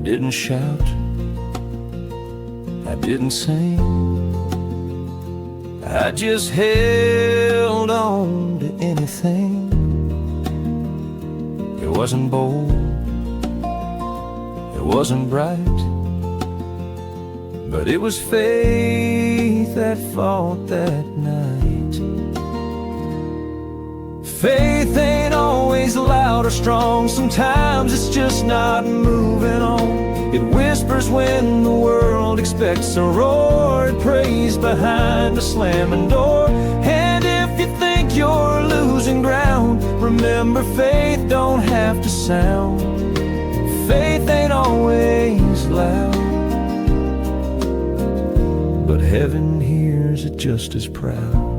didn't shout, I didn't sing, I just held on to anything. It wasn't bold, it wasn't bright, but it was faith that fought that night. Faith ain't always loud or strong, sometimes it's just not moving on. It whispers when the world expects a roar, it prays behind a slamming door. And if you think you're losing ground, remember faith don't have to sound. Faith ain't always loud, but heaven hears it just as proud.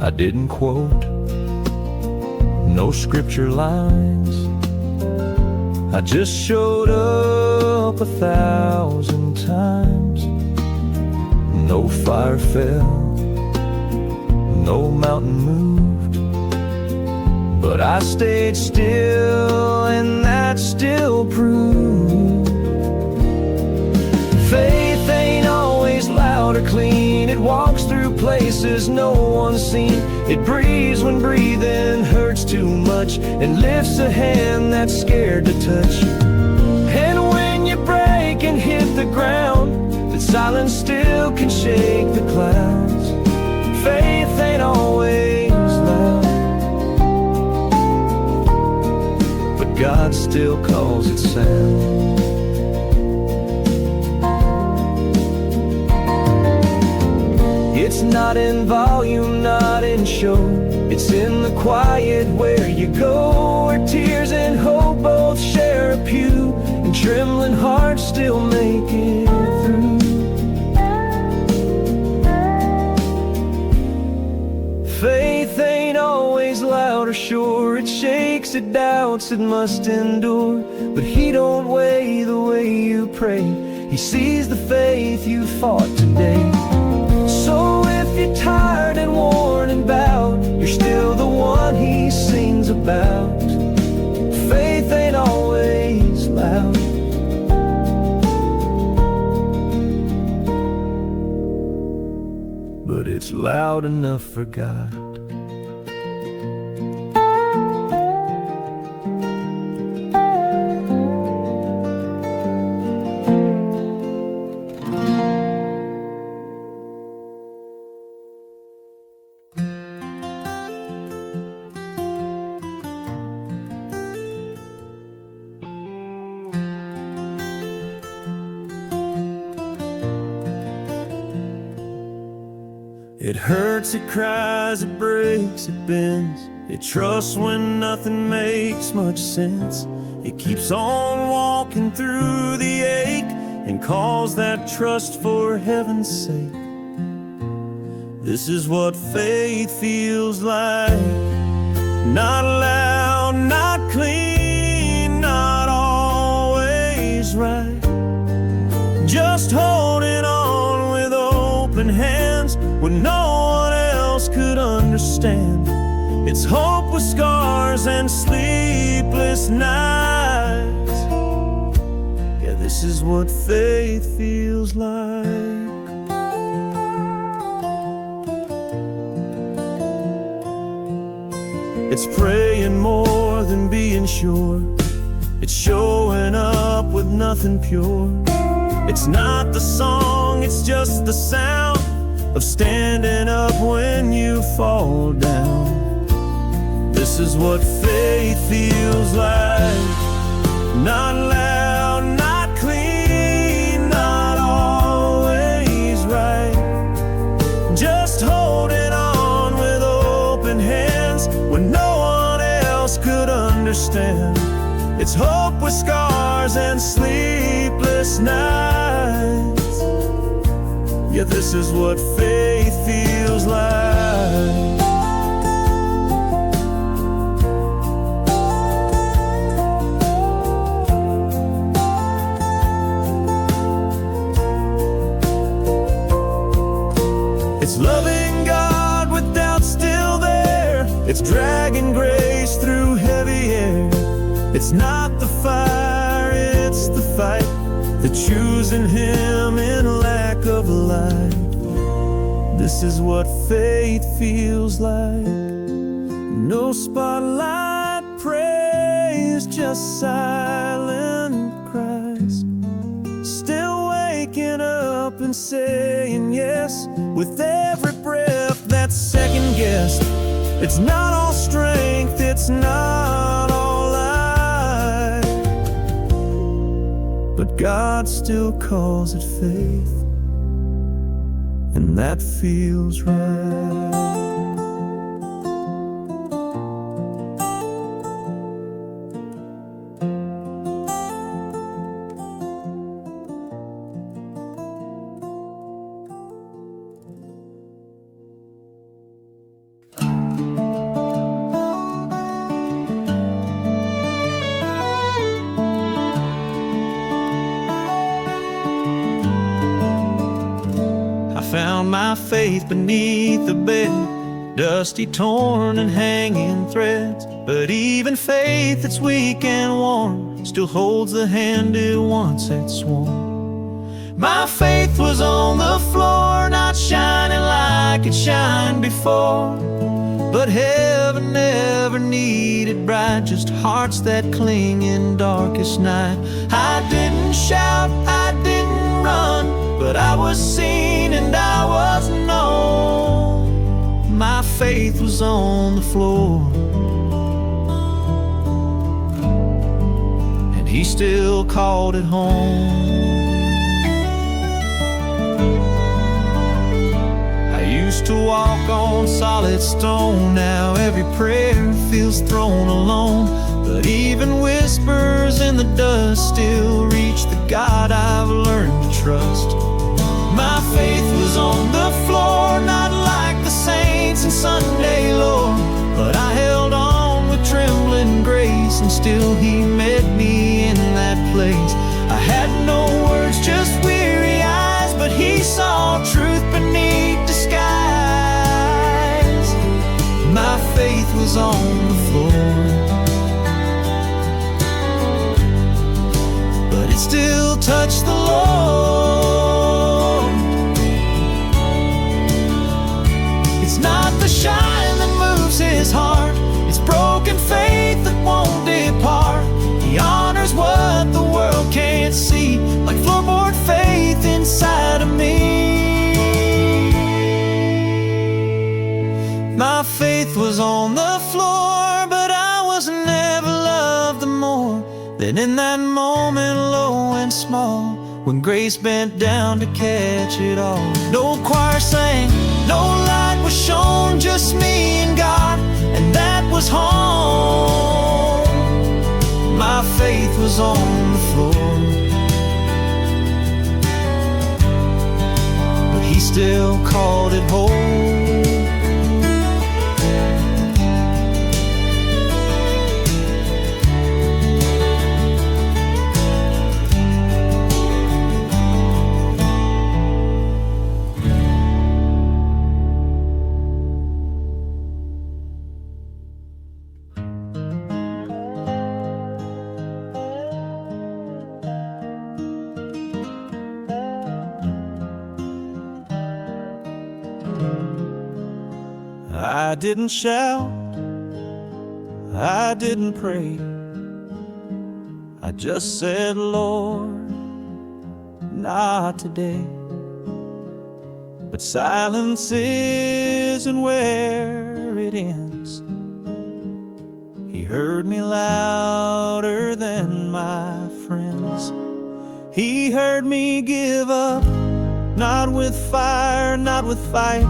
I didn't quote no scripture lines, I just showed up 1,000 times. No fire fell, no mountain moved, but I stayed still, and that still proved faith ain't always loud or clean. It walks through places no one's seen. It breathes when breathing hurts too much, and lifts a hand that's scared to touch. And when you break and hit the ground, that silence still can shake the clouds. Faith ain't always loud, but God still calls it sound. It's not in volume, not in show, it's in the quiet where you go, where tears and hope both share a pew, and trembling hearts still make it through. Faith ain't always loud or sure, it shakes, it doubts, it must endure. But He don't weigh the way you pray, He sees the faith you fought today. So if you're tired and worn and bowed, you're still the one He sings about. Faith ain't always loud, but it's loud enough for God. It hurts, it cries, it breaks, it bends. It trusts when nothing makes much sense. It keeps on walking through the ache, and calls that trust for heaven's sake. This is what faith feels like. Not loud, not clean, not always right. Just holding on with open hands when no one else could understand. It's hope with scars and sleepless nights. Yeah, this is what faith feels like. It's praying more than being sure. It's showing up with nothing pure. It's not the song, it's just the sound of standing up when you fall down. This is what faith feels like. Not loud, not clean, not always right. Just holding on with open hands when no one else could understand. It's hope with scars and sleepless nights. Yeah, this is what faith feels like. It's loving God with doubt still there. It's dragging grace through heavy air. It's not the fire, it's the fight, the choosing Him in lack of light. This is what faith feels like. No spotlight praise, just silent Christ, still waking up and saying yes with every breath that's second guessed. It's not all strength, it's not all light, but God still calls it faith, and that feels right. Found my faith beneath the bed, dusty, torn, and hanging threads. But even faith that's weak and worn still holds the hand it once had sworn. My faith was on the floor, not shining like it shined before, but heaven never needed bright, just hearts that cling in darkest night. I didn't shout, I didn't run, but I was seen and I was known. My faith was on the floor, and He still called it home. I used to walk on solid stone, now every prayer feels thrown alone. But even whispers in the dust still reach the God I've learned to trust. My faith was on the floor, not like the saints in Sunday lore, but I held on with trembling grace, and still He met me in that place. I had no words, just weary eyes, but He saw truth beneath disguise. My faith was on the floor, but it still touched the Lord. It's not the shine that moves His heart, it's broken faith that won't depart. He honors what the world can't see, like floorboard faith inside of me. My faith was on the floor, but I was never loved more than in that moment, low and small, when grace bent down to catch it all. No choir sang, no light was shown, just me and God, and that was home. My faith was on the floor, but He still called it home. I didn't shout, I didn't pray, I just said, Lord, not today. But silence isn't where it ends. He heard me louder than my friends. He heard me give up, not with fire, not with fight,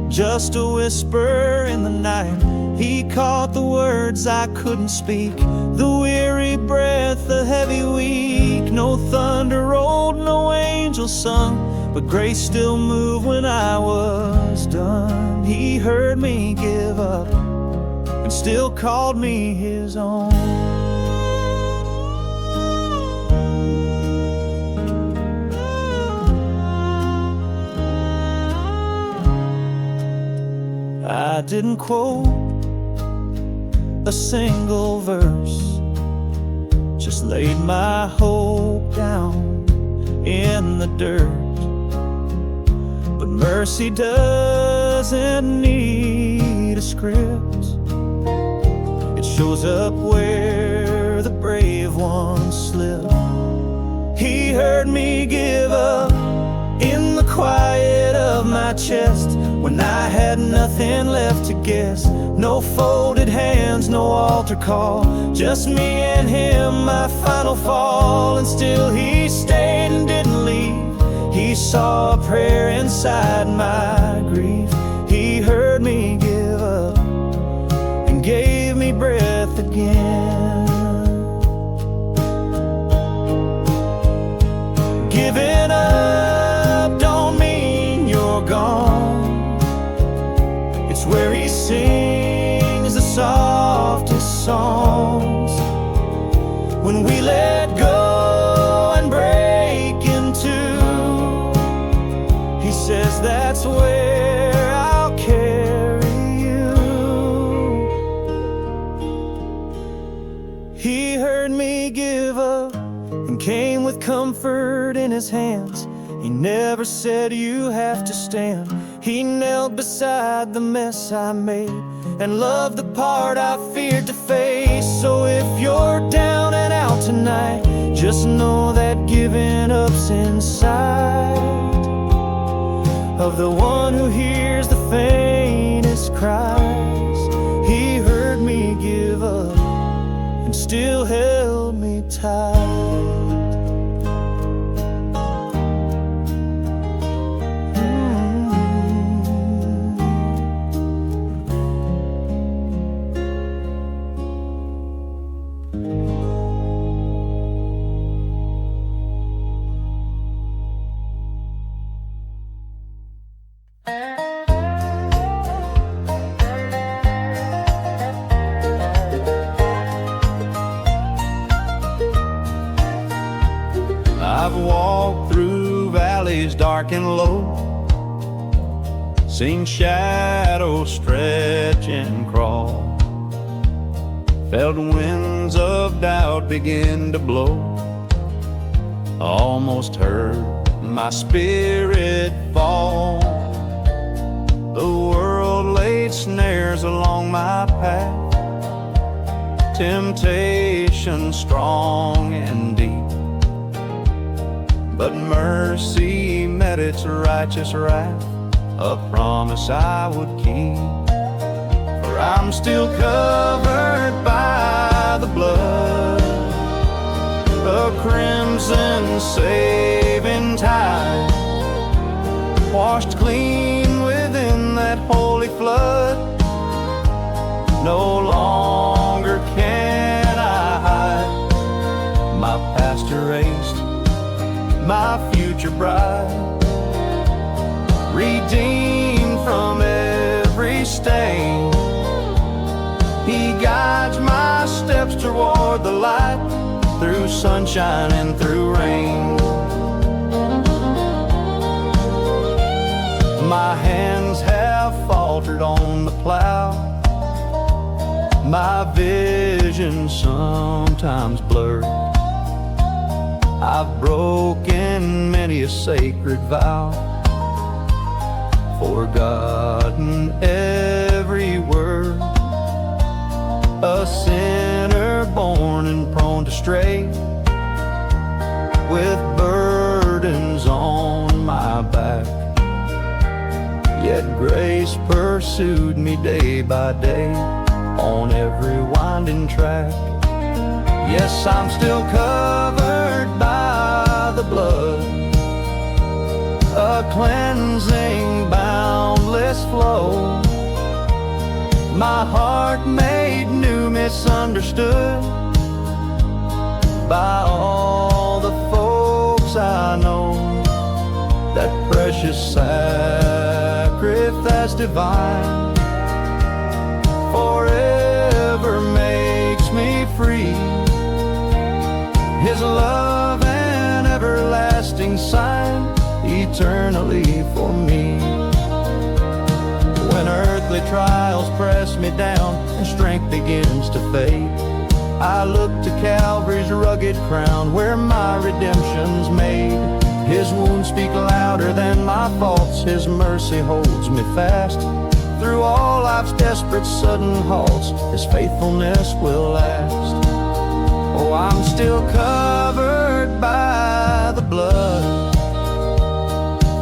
just a whisper in the night. He caught the words I couldn't speak, the weary breath, the heavy weak. No thunder rolled, no angel sung, but grace still moved when I was done. He heard me give up and still called me His own. I didn't quote a single verse, once laid my hope down in the dirt. But mercy doesn't need a script. It shows up where the brave ones slip. He heard me give up in the quiet of my chest, when I had nothing left to guess. No folded hands, no altar call, just me and him, my final fall. And still he stayed and didn't leave. He saw a prayer inside my grief. He heard me give up and gave me breath again. Giving up don't mean you're gone. It's where he sings the softest songs. When we let go and break in two, he says that's where I'll carry you. He heard me give up and came with comfort in his hands. He never said you have to stand. He knelt beside the mess I made and loved the part I feared to face. So if you're down and out tonight, just know that giving up's inside of the one who hears the faintest cries. He heard me give up and still held me tight. I've walked through valleys dark and low, seen shadows stretch and crawl, felt winds of doubt begin to blow, almost heard my spirit fall. The world laid snares along my path, temptation strong and deep, but mercy met its righteous wrath, a promise I would keep. For I'm still covered by the blood, a crimson saving tide, washed clean within that holy flood. No longer can I hide my past erased, my future bride, redeemed from every stain. He guides my steps toward the light, through sunshine and through rain. My hands have faltered on the plow, my vision sometimes blurred. I've broken many a sacred vow, forgotten every word. A sinner born and prone to stray, with burdens on my back. Yet grace pursued me day by day, on every winding track. Yes, I'm still covered by the blood, a cleansing, boundless flow. My heart made new, misunderstood by all the folks I know. That precious sacrifice divine forever makes me free. His love an everlasting sign, eternally for me. When earthly trials press me down and strength begins to fade, I look to Calvary's rugged crown, where my redemption's made. His wounds speak louder than my faults, His mercy holds me fast. Through all life's desperate sudden halts, His faithfulness will last. Oh, I'm still covered by the blood,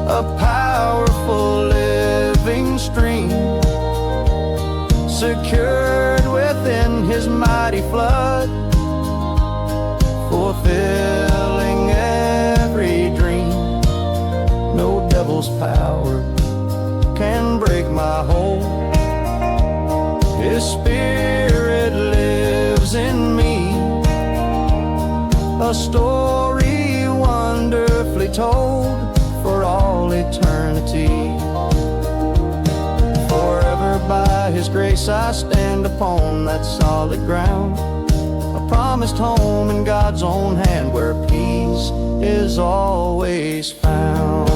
a powerful living stream, secured within His mighty flood, fulfilling every dream. No devil's power can break my hold. His Spirit lives in me, a story wonderfully told for all eternity. Forever by His grace I stand upon that solid ground, a promised home in God's own hand, where peace is always found.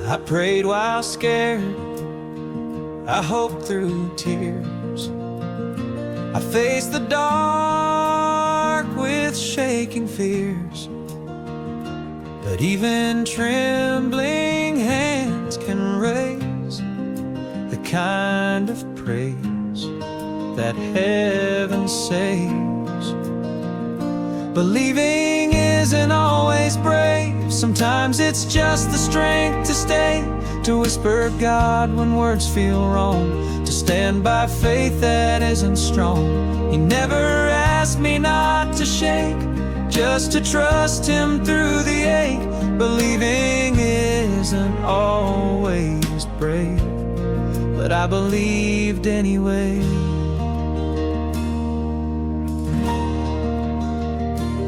I prayed while scared, I hoped through tears, I faced the dark with shaking fears. But even trembling hands can raise the kind of praise that heaven saves. Believing isn't always brave. Sometimes it's just the strength to stay, to whisper God when words feel wrong, to stand by faith that isn't strong. He never asked me not to shake, just to trust Him through the ache. Believing isn't always brave, but I believed anyway.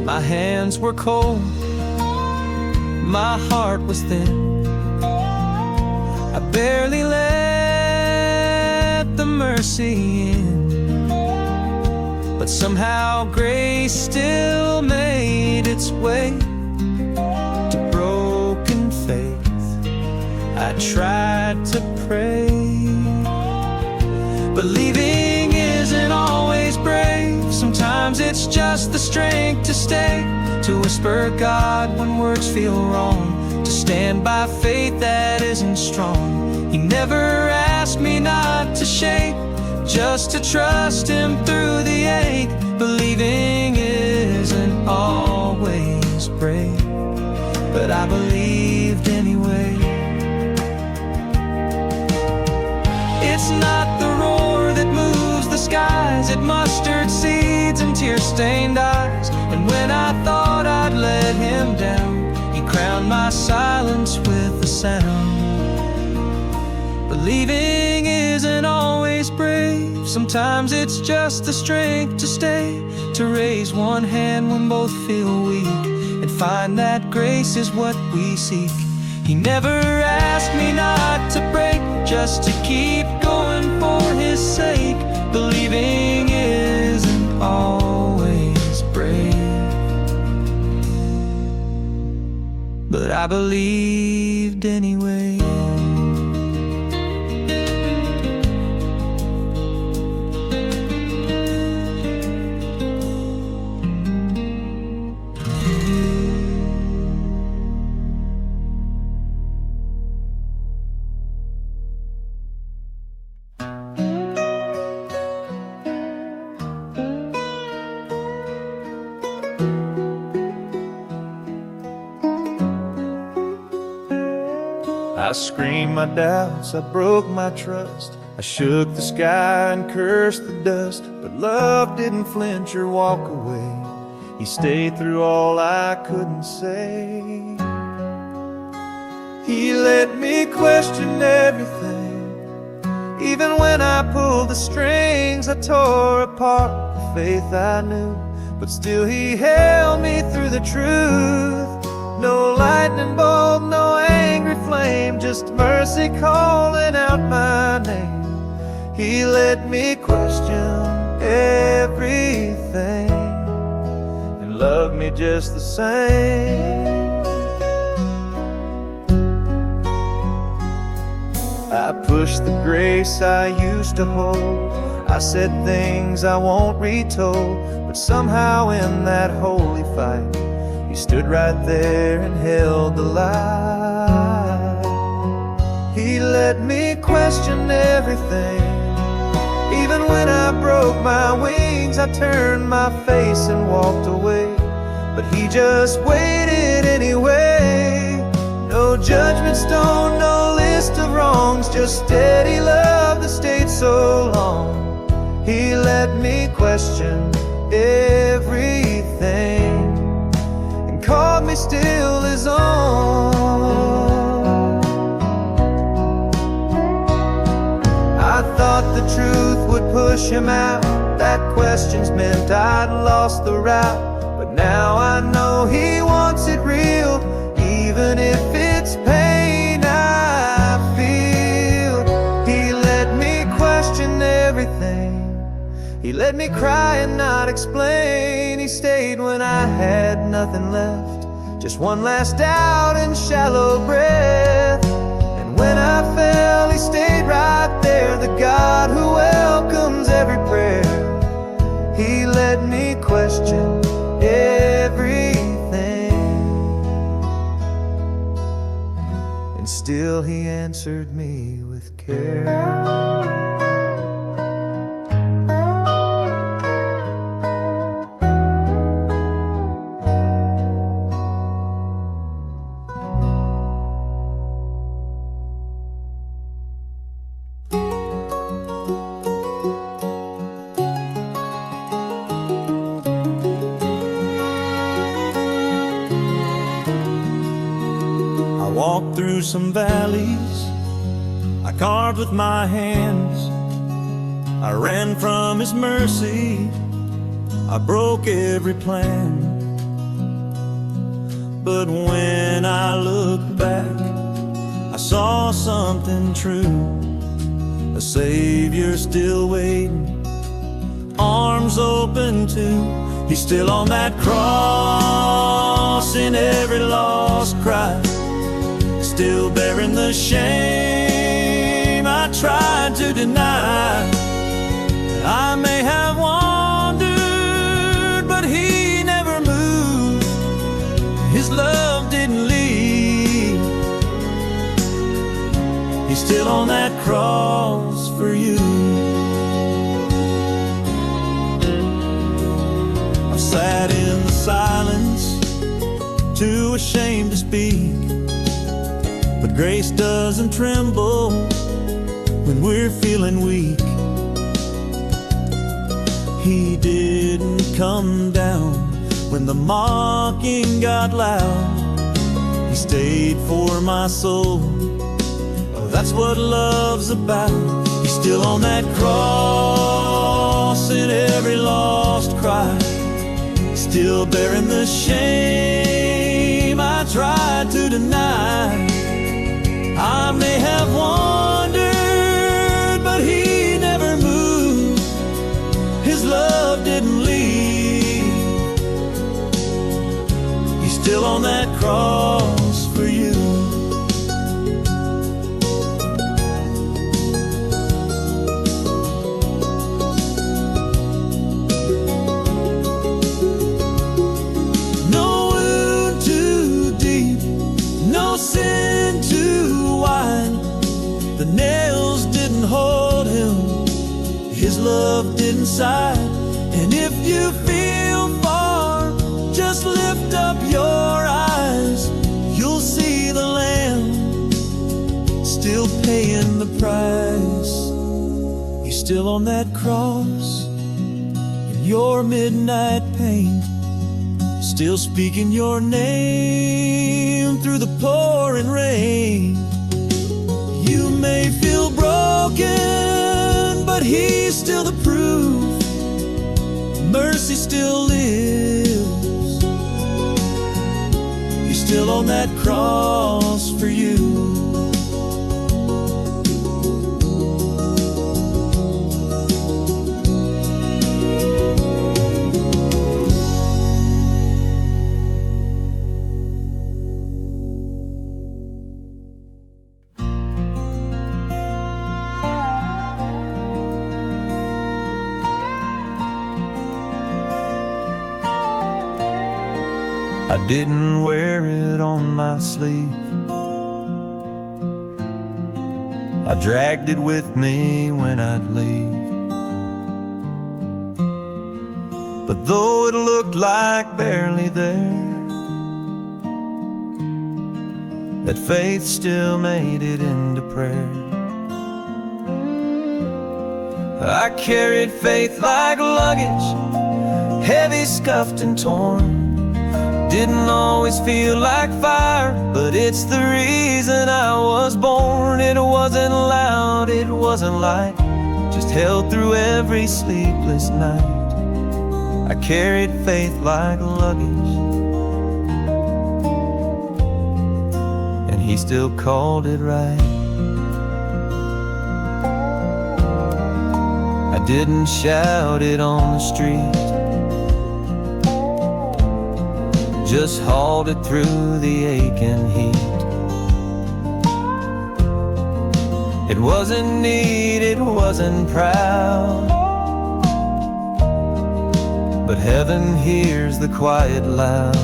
My hands were cold, my heart was thin, I barely let the mercy in. But somehow grace still made its way to broken faith. I tried to pray. Believing isn't always brave. Sometimes it's just the strength to stay, to whisper God when words feel wrong, to stand by faith that isn't strong. He never asked me not to shake, just to trust Him through the ache. Believing isn't always brave, but I believed anyway. It's not the roar that moves the skies, it mustard seeds and tear-stained eyes. And when I thought I'd let Him down, He crowned my silence with a sound. Believing isn't always brave. Sometimes it's just the strength to stay, to raise one hand when both feel weak, and find that grace is what we seek. He never asked me not to break, just to keep going for His sake. Believing isn't always brave, but I believed anyway. I screamed my doubts, I broke my trust, I shook the sky and cursed the dust. But love didn't flinch or walk away. He stayed through all I couldn't say. He let me question everything. Even when I pulled the strings, I tore apart the faith I knew. But still He held me through the truth. No lightning bolt, no angry flame, just mercy calling out my name. He let me question everything and love me just the same. I pushed the grace I used to hold. I said things I won't retold, but somehow in that holy fight, He stood right there and held the light. He let me question everything. Even when I broke my wings, I turned my face and walked away, but He just waited anyway. No judgment stone, no list of wrongs, just steady love that stayed so long. He let me question everything and called me still His own. I thought the truth would push Him out, that questions meant I'd lost the route, but now I know He wants it real, even if it's pain I feel. He let me question everything. He let me cry and not explain. He stayed when I had nothing left, just one last doubt and shallow breath. And when I fell, He stayed right there, the God who welcomes every prayer. He let me question everything, and still He answered me with care. I walked through some valleys I carved with my hands. I ran from His mercy, I broke every plan. But when I looked back, I saw something true. A Savior still waiting, arms open too. He's still on that cross in every lost cry, still bearing the shame I tried to deny. I may have wandered, but He never moved. His love didn't leave. He's still on that cross for you. I've sat in the silence, too ashamed to speak, but grace doesn't tremble when we're feeling weak. He didn't come down when the mocking got loud. He stayed for my soul. Oh, that's what love's about. He's still on that cross in every lost cry, still bearing the shame I tried to deny. I may have wandered, but He never moved. His love didn't leave. He's still on that cross for you. No wound too deep, no sin too wide. The nails didn't hold Him, His love didn't side. And if you feel far, just lift up your eyes. You'll see the Lamb still paying the price. He's still on that cross in your midnight pain, still speaking your name through the pouring rain. You may feel broken, but He's still the proof. Mercy still lives. He's still on that cross for you. I didn't wear it on my sleeve, I dragged it with me when I'd leave. But though it looked like barely there, that faith still made it into prayer. I carried faith like luggage, heavy, scuffed and torn. Didn't always feel like fire, but it's the reason I was born. It wasn't loud, it wasn't light, just held through every sleepless night. I carried faith like luggage, and he still called it right. I didn't shout it on the street, just hauled it through the aching heat. It wasn't neat, it wasn't proud, but heaven hears the quiet loud.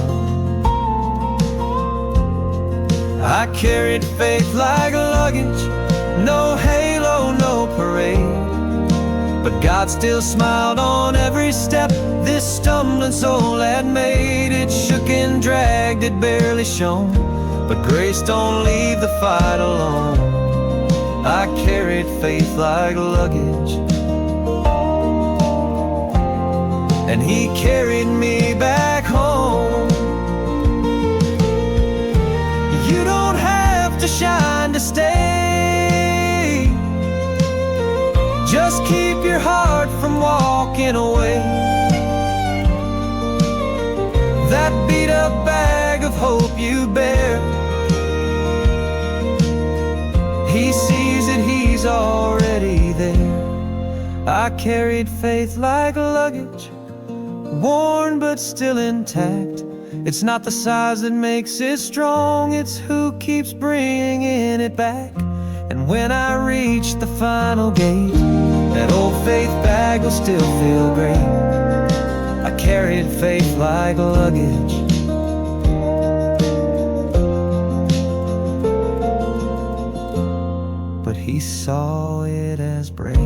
I carried faith like luggage, no halo, no parade, but God still smiled on every step this stumbling soul had made. It shook and dragged, it barely shone, but grace don't leave the fight alone. I carried faith like luggage, and he carried me back home. You don't have to shine to stay, just keep your heart from walking away. That beat up bag of hope you bear, he sees it, he's already there. I carried faith like luggage, worn but still intact. It's not the size that makes it strong, it's who keeps bringing it back. And when I reach the final gate, that old faith bag will still feel great. I carried faith like luggage, but he saw it as brave.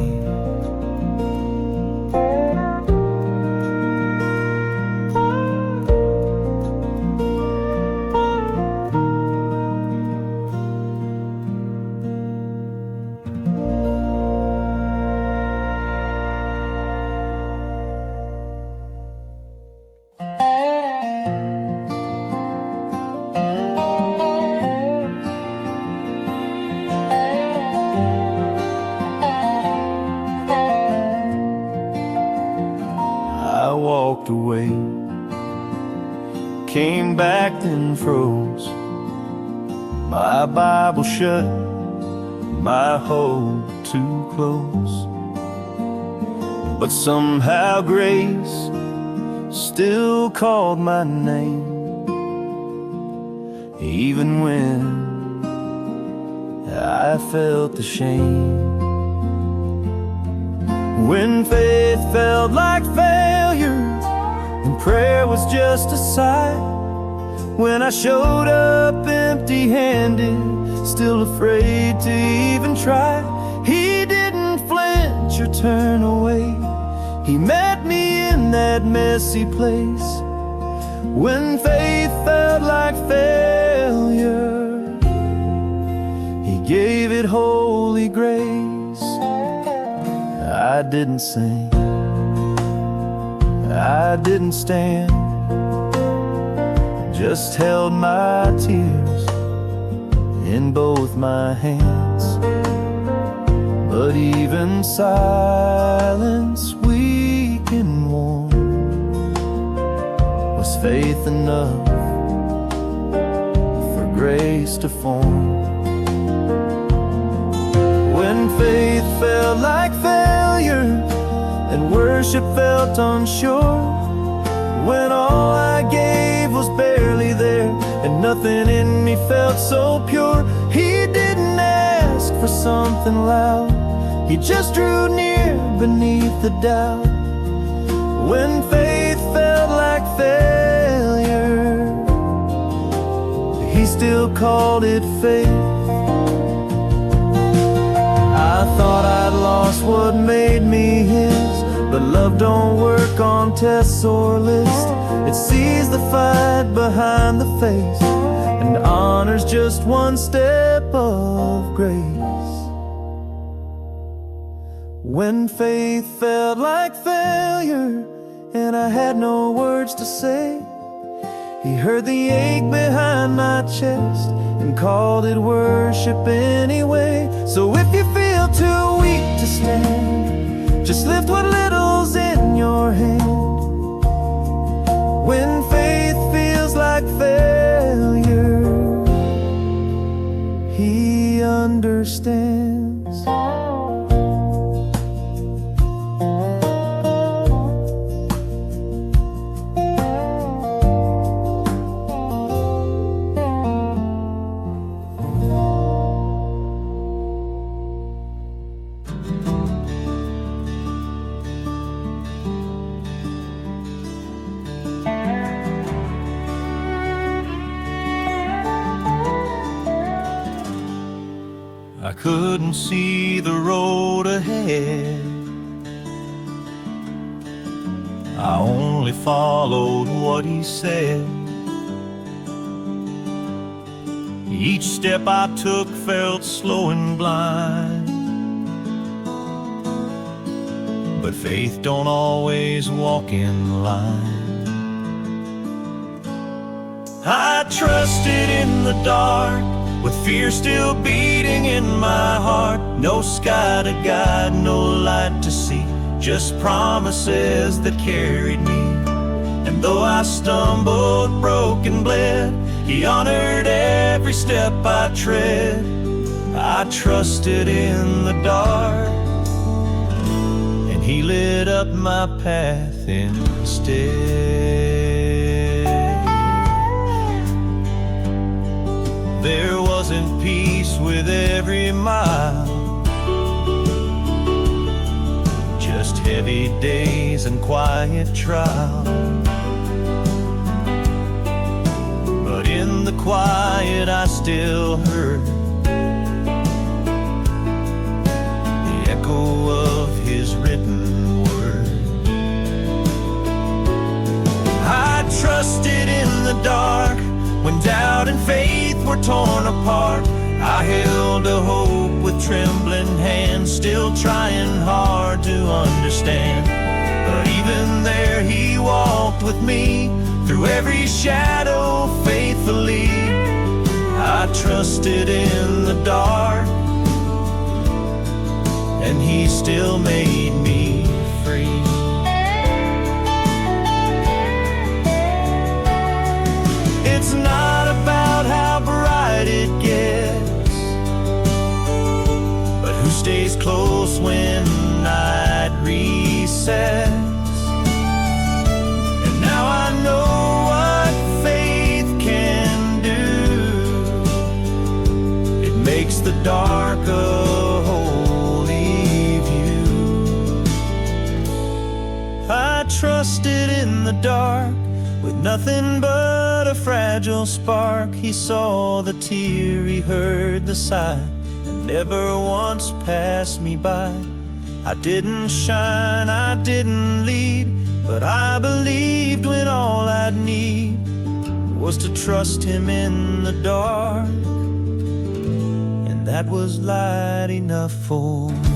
I walked away, came back then froze, my Bible shut, my hope too close. But somehow grace still called my name, even when I felt the shame. When faith felt like failure and prayer was just a sigh, when I showed up empty-handed, still afraid to even try, he didn't flinch or turn away. He met me in that messy place. When faith felt like failure, he gave it holy grace. I didn't sing, I didn't stand, just held my tears in both my hands. But even silence, weak and warm, was faith enough grace to form. When faith felt like failure and worship felt unsure, when all I gave was barely there and nothing in me felt so pure, He didn't ask for something loud, He just drew near beneath the doubt. When faith felt like failure, He still called it faith. I thought I'd lost what made me His, but love don't work on tests or lists. It sees the fight behind the face and honors just one step of grace. When faith felt like failure and I had no words to say, He heard the ache behind my chest and called it worship anyway. So if you feel too weak to stand, just lift what little's in your hand. When faith feels like failure, He understands. I couldn't see the road ahead, I only followed what He said. Each step I took felt slow and blind, but faith don't always walk in line. I trusted in the dark, with fear still beating in my heart. No sky to guide, no light to see, just promises that carried me. And though I stumbled, broke and bled, He honored every step I tread. I trusted in the dark, and He lit up my path instead. There wasn't peace with every mile, just heavy days and quiet trial. But in the quiet I still heard the echo of His written word. I trusted in the dark when doubt and faith were torn apart. I held a hope with trembling hands, still trying hard to understand. But even there He walked with me through every shadow faithfully. I trusted in the dark, and He still made me free. It's not about how bright it gets, but who stays close when night resets. And now I know what faith can do. It makes the dark a holy view. I trusted in the dark with nothing but a fragile spark. He saw the tear, He heard the sigh, and never once passed me by. I didn't shine, I didn't lead, but I believed when all I'd need was to trust Him in the dark, and that was light enough for me.